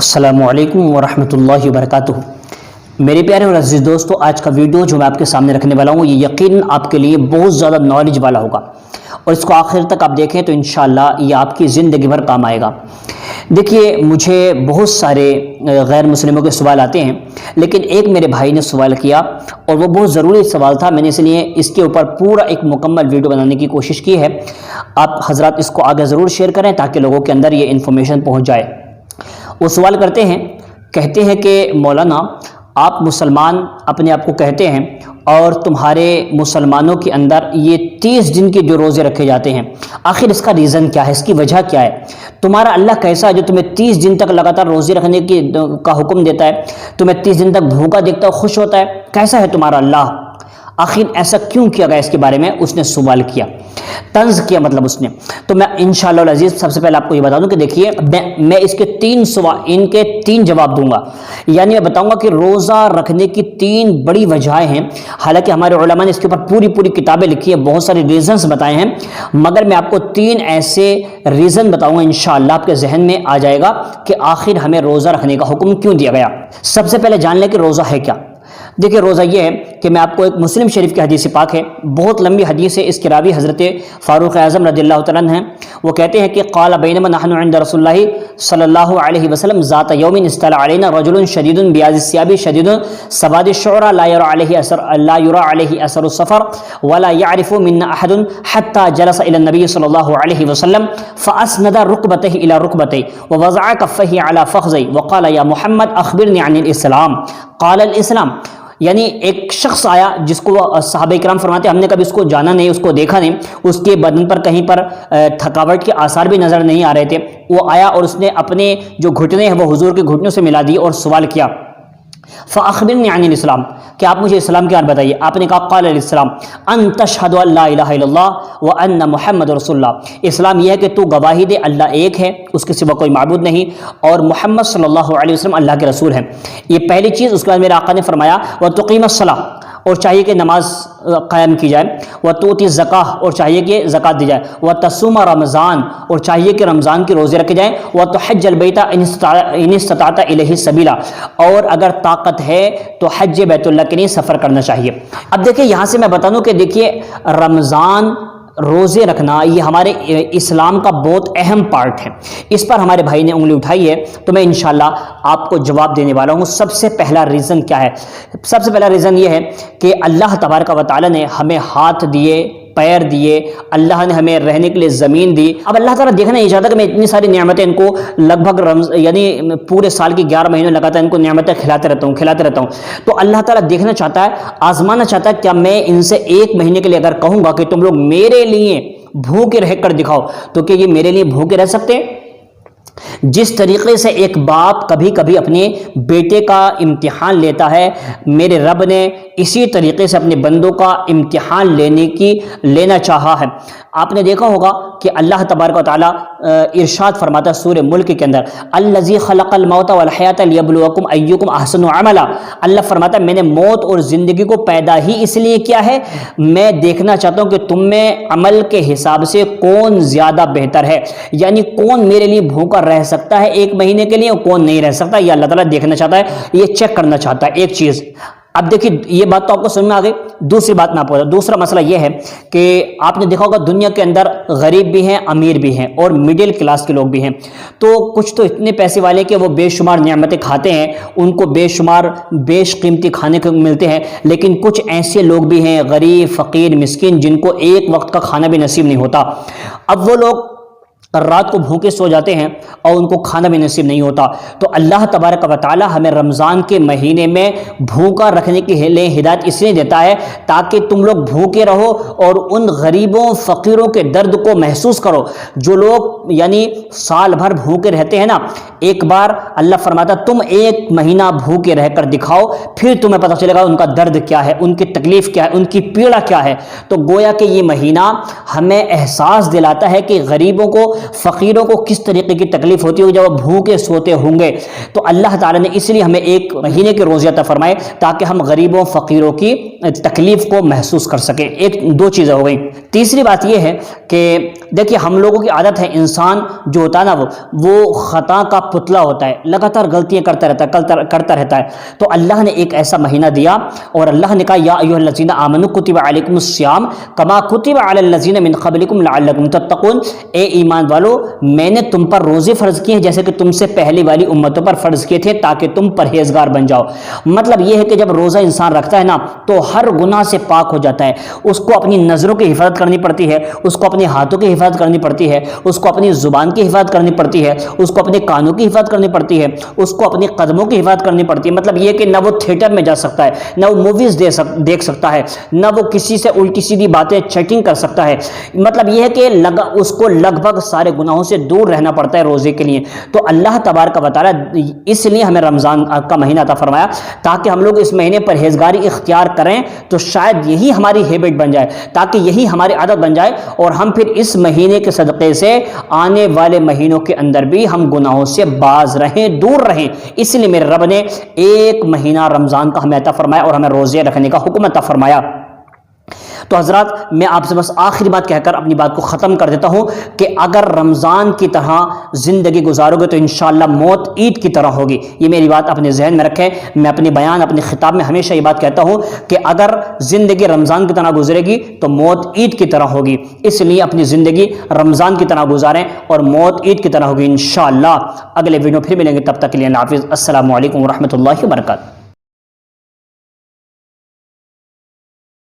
السلام علیکم ورحمۃ اللہ وبرکاتہ۔ میرے پیارے اور عزیز دوستو، آج کا ویڈیو جو میں آپ کے سامنے رکھنے والا ہوں یہ یقیناً آپ کے لیے بہت زیادہ نالج والا ہوگا، اور اس کو آخر تک آپ دیکھیں تو انشاءاللہ یہ آپ کی زندگی بھر کام آئے گا۔ دیکھیے، مجھے بہت سارے غیر مسلموں کے سوال آتے ہیں، لیکن ایک میرے بھائی نے سوال کیا اور وہ بہت ضروری سوال تھا۔ میں نے اس لیے اس کے اوپر پورا ایک مکمل ویڈیو بنانے کی کوشش کی ہے۔ آپ حضرات اس کو آگے ضرور شیئر کریں تاکہ لوگوں کے اندر یہ انفارمیشن پہنچ جائے۔ وہ سوال کہتے ہیں کہ مولانا، آپ مسلمان اپنے آپ کو کہتے ہیں اور تمہارے مسلمانوں کے اندر یہ 30 دن کے جو روزے رکھے جاتے ہیں، آخر اس کا ریزن کیا ہے، اس کی وجہ کیا ہے؟ تمہارا اللہ کیسا ہے جو تمہیں 30 دن تک لگاتار روزے رکھنے کا حکم دیتا ہے، تمہیں 30 دن تک بھوکا دیکھتا ہے، خوش ہوتا ہے؟ کیسا ہے تمہارا اللہ؟ آخر ایسا کیوں کیا گیا؟ اس کے بارے میں اس نے سوال کیا، طنز کیا مطلب اس نے۔ تو میں انشاءاللہ العزیز سب سے پہلے آپ کو یہ بتا دوں کہ دیکھیے، میں اس کے ان کے تین جواب دوں گا، یعنی میں بتاؤں گا کہ روزہ رکھنے کی 3 بڑی وجہیں ہیں۔ حالانکہ ہمارے علماء نے اس کے اوپر پوری کتابیں لکھی ہیں، بہت سارے ریزنز بتائے ہیں، مگر میں آپ کو 3 ایسے ریزن بتاؤں گا، انشاءاللہ آپ کے ذہن میں آ جائے گا کہ آخر ہمیں روزہ رکھنے کا حکم کیوں دیا گیا۔ سب سے پہلے جان لیں کہ روزہ ہے کیا۔ دیکھیں، روزہ یہ ہے کہ میں آپ کو ایک مسلم شریف کی حدیث پاک ہے، بہت لمبی حدیث ہے، اس کے راوی حضرت فاروق اعظم رضی اللہ تعالیٰ عنہ ہیں۔ وہ کہتے ہیں کہ قال بینما نحن عند رسول اللہ صلی اللہ علیہ وسلم ذات یوم استطلع علینا رجل شدید بیاض الثیاب شدید سواد الشعر لا یرى علیہ اثر السفر ولا يعرف منا احد حتى جلس الى النبي صلی اللہ علیہ وسلم فاسند ركبتيه الى ركبتيه ووضع كفيه على فخذيه وقال یا محمد اخبرني عن الاسلام قال الاسلام، یعنی ایک شخص آیا جس کو صحابہ کرام فرماتے ہیں ہم نے کبھی اس کو جانا نہیں، اس کو دیکھا نہیں، اس کے بدن پر کہیں پر تھکاوٹ کے آثار بھی نظر نہیں آ رہے تھے۔ وہ آیا اور اس نے اپنے جو گھٹنے ہیں وہ حضور کے گھٹنوں سے ملا دی اور سوال کیا، فاخبرنی عن الاسلام، کہ آپ مجھے اسلام کے بارے میں بتائیے۔ آپ نے کہا قال الاسلام ان تشہد ان لا الہ الا اللہ وان محمد رسول اللہ، اسلام یہ ہے کہ تو گواہی دے اللہ ایک ہے، اس کے سوا کوئی معبود نہیں، اور محمد صلی اللہ علیہ وسلم اللہ کے رسول ہیں۔ یہ پہلی چیز۔ اس کے بعد میرے آقا نے فرمایا وتقیم الصلاۃ، اور چاہیے کہ نماز قائم کی جائے، وتؤتی الزکاۃ، اور چاہیے کہ زکوٰۃ دی جائے، وتصوم رمضان، اور چاہیے کہ رمضان کے روزے رکھے جائیں، وتحج البیت ان استطعت الیہ سبیلا، اور اگر طاقت ہے تو حج بیت اللہ کے لیے سفر کرنا چاہیے۔ اب دیکھیں، یہاں سے میں بتا دوں کہ دیکھیے، رمضان روزے رکھنا یہ ہمارے اسلام کا بہت اہم پارٹ ہے۔ اس پر ہمارے بھائی نے انگلی اٹھائی ہے، تو میں انشاءاللہ آپ کو جواب دینے والا ہوں۔ سب سے پہلا ریزن کیا ہے؟ سب سے پہلا ریزن یہ ہے کہ اللہ تبارک و تعالیٰ نے ہمیں ہاتھ دیے، پیر دیے، اللہ نے ہمیں رہنے کے لیے زمین دی۔ اب اللہ تعالیٰ دیکھنا یہ چاہتا ہے کہ میں اتنی ساری نعمتیں ان کو لگ بھگ یعنی پورے سال کی 11 مہینے لگاتار ان کو نعمتیں کھلاتے رہتا ہوں، تو اللہ تعالیٰ دیکھنا چاہتا ہے، آزمانا چاہتا ہے، کیا میں ان سے 1 مہینے کے لیے اگر کہوں گا کہ تم لوگ میرے لیے بھوکے رہ کر دکھاؤ، تو کہ یہ میرے لیے بھوکے رہ سکتے ہیں؟ جس طریقے سے ایک باپ کبھی کبھی اپنے بیٹے کا امتحان لیتا ہے، میرے رب نے اسی طریقے سے اپنے بندوں کا امتحان لینا چاہا ہے۔ آپ نے دیکھا ہوگا کہ اللہ تبارک و تعالیٰ ارشاد فرماتا ہے سورہ ملک کے اندر، الذی خلق الموت والحیات لیبلوکم ایکم احسن عملا، اللہ فرماتا ہے میں نے موت اور زندگی کو پیدا ہی اس لیے کیا ہے، میں دیکھنا چاہتا ہوں کہ تم میں عمل کے حساب سے کون زیادہ بہتر ہے، یعنی کون میرے لیے بھوکا رہ سکتا ہے 1 مہینے کے لیے اور کون نہیں رہ سکتا، یہ اللہ تعالیٰ دیکھنا چاہتا ہے، یہ چیک کرنا چاہتا ہے ایک چیز۔ اب دیکھیے، یہ بات تو آپ کو سمجھ میں آ گئی۔ دوسری بات میں آپ کو بتا، دوسرا مسئلہ یہ ہے کہ آپ نے دیکھا ہوگا دنیا کے اندر غریب بھی ہیں، امیر بھی ہیں، اور مڈل کلاس کے لوگ بھی ہیں۔ تو کچھ تو اتنے پیسے والے کہ وہ بے شمار نعمتیں کھاتے ہیں، ان کو بے شمار بیش قیمتی کھانے کو ملتے ہیں، لیکن کچھ ایسے لوگ بھی ہیں غریب، فقیر، مسکین، جن کو ایک وقت کا کھانا بھی نصیب نہیں ہوتا۔ اب وہ لوگ رات کو بھوکے سو جاتے ہیں اور ان کو کھانا بھی نصیب نہیں ہوتا۔ تو اللہ تبارک و تعالی ہمیں رمضان کے مہینے میں بھوکا رکھنے کے لیے ہدایت اس لیے دیتا ہے تاکہ تم لوگ بھوکے رہو اور ان غریبوں فقیروں کے درد کو محسوس کرو۔ جو لوگ یعنی سال بھر بھوکے رہتے ہیں نا، ایک بار اللہ فرماتا تم 1 مہینہ بھوکے رہ کر دکھاؤ، پھر تمہیں پتہ چلے گا ان کا درد کیا ہے، ان کی تکلیف کیا ہے، ان کی پیڑا کیا ہے۔ تو گویا کہ یہ مہینہ ہمیں احساس دلاتا ہے کہ غریبوں کو فقیروں کو کس طریقے کی تکلیف ہوتی ہوگی جب وہ بھوکے سوتے ہوں گے. تو اللہ تعالیٰ نے اس لیے ہمیں ایک مہینے کے روزے عطا فرمائے تاکہ ہم غریبوں فقیروں کی تکلیف کو محسوس کر سکیں. ایک دو چیزیں ہو گئیں. تیسری بات یہ ہے کہ دیکھیے ہم لوگوں کی عادت ہے، انسان جو ہوتا ہے نا وہ خطا کا پتلا ہوتا ہے، لگاتار غلطیاں کرتا رہتا ہے. تو اللہ نے ایک ایسا مہینہ دیا اور اللہ نے کہا یا ایھا الذین آمنوا کتب علیکم الصیام کما کتب علی الذین من قبلکم لعلکم تتقون. اے ایمان والو، میں نے تم پر روزے فرض کیے ہیں جیسے کہ تم سے پہلی والی امتوں پر فرض کیے تھے تاکہ تم پرہیزگار بن جاؤ. مطلب یہ ہے کہ جب روزہ انسان رکھتا ہے نا تو ہر گناہ سے پاک ہو جاتا ہے. اس کو اپنی نظروں کی حفاظت کرنی پڑتی ہے، اس کو اپنے ہاتھوں کی حفاظت کرنی پڑتی ہے، اس کو اپنی زبان کی حفاظت کرنی پڑتی ہے، اس کو اپنے کانوں کی حفاظت کرنی پڑتی ہے، اس کو اپنے قدموں کی حفاظت کرنی پڑتی ہے. مطلب یہ کہ نہ وہ تھیٹر میں جا سکتا ہے، نہ وہ موویز دیکھ سکتا ہے، نہ وہ کسی سے الٹی سیدھی باتیں چیٹنگ کر سکتا ہے. مطلب یہ ہے کہ اس کو لگ بھگ سارے گناہوں سے دور رہنا پڑتا ہے روزے کے لیے. تو اللہ تبارک و تعالی اس لیے ہمیں رمضان کا مہینہ عطا فرمایا تاکہ ہم لوگ اس مہینے پرہیزگاری اختیار کریں. تو شاید یہی ہماری ہیبٹ بن جائے، تاکہ یہی ہماری عادت بن جائے اور ہم پھر اس مہینے کے صدقے سے آنے والے مہینوں کے اندر بھی ہم گناہوں سے باز رہیں، دور رہیں. اس لیے میرے رب نے ایک مہینہ رمضان کا ہمیں عطا فرمایا اور ہمیں روزے رکھنے کا حکم عطا فرمایا. تو حضرات میں آپ سے بس آخری بات کہہ کر اپنی بات کو ختم کر دیتا ہوں کہ اگر رمضان کی طرح زندگی گزارو گے تو انشاءاللہ موت عید کی طرح ہوگی. یہ میری بات اپنے ذہن میں رکھیں. میں اپنے بیان اپنے خطاب میں ہمیشہ یہ بات کہتا ہوں کہ اگر زندگی رمضان کی طرح گزرے گی تو موت عید کی طرح ہوگی. اس لیے اپنی زندگی رمضان کی طرح گزاریں اور موت عید کی طرح ہوگی انشاءاللہ. اگلے ویڈیو پھر ملیں گے، تب تک کے لیے اللہ حافظ. السلام علیکم ورحمۃ اللہ وبرکاتہ.